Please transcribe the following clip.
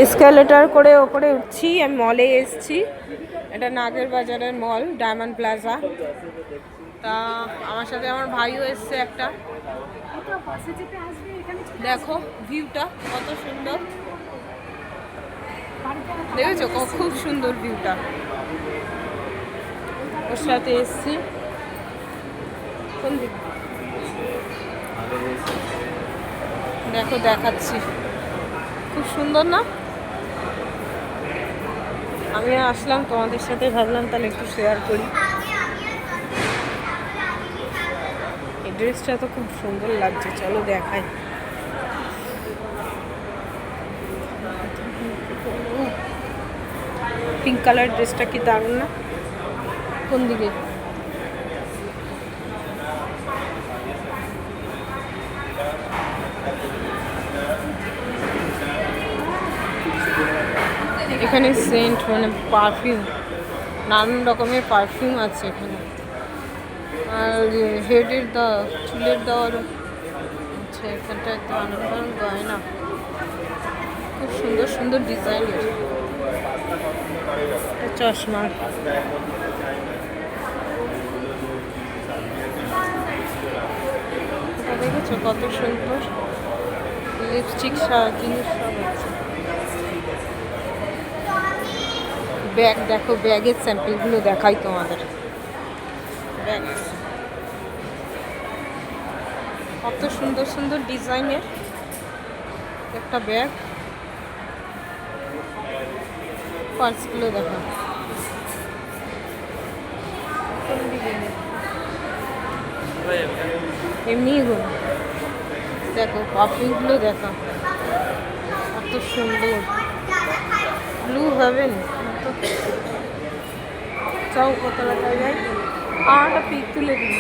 Escalator করে ওপরে উঠছি। আমি মলে এসছি, এটা নাগের বাজারের মল, ডায়মন্ড প্লাজা। তা আমার সাথে আমার ভাইও এসছে একটা। দেখো ভিউটা কত সুন্দর, দেখেছো খুব সুন্দর ভিউটা। ওর সাথে এসছি। কোন দিক দেখো দেখাচ্ছি, খুব সুন্দর না? আমি আসলাম তোমাদের সাথে, ভাবলাম তাহলে একটু শেয়ার করি। এই ড্রেসটা তো খুব সুন্দর লাগছে, চলো দেখাই। পিঙ্ক কালার ড্রেসটা কি দারুণ না? কোন দিকে? এখানে সেন্ট মানে পারফিউম, নানান রকমের পারফিউম আছে এখানে। আর হেডের চুলের দেওয়ার আচ্ছা, এখানটা একটা আনন্দ গয়না, খুব সুন্দর সুন্দর ডিজাইনের। চশমা, দেখেছো কত সুন্দর লিপস্টিক জিনিস সব আছে। ব্যাগ দেখো, ব্যাগের স্যাম্পলগুলো দেখাই তোমাদের। ব্যাগ কত সুন্দর সুন্দর ডিজাইনের একটা ব্যাগ। পার্সগুলো দেখো, এমনি দেখো পারফিউমগুলো দেখো কত সুন্দর। ব্লু হেভেন, চাও কত টাকা যায়? আর একটা পিক তুলে দিন।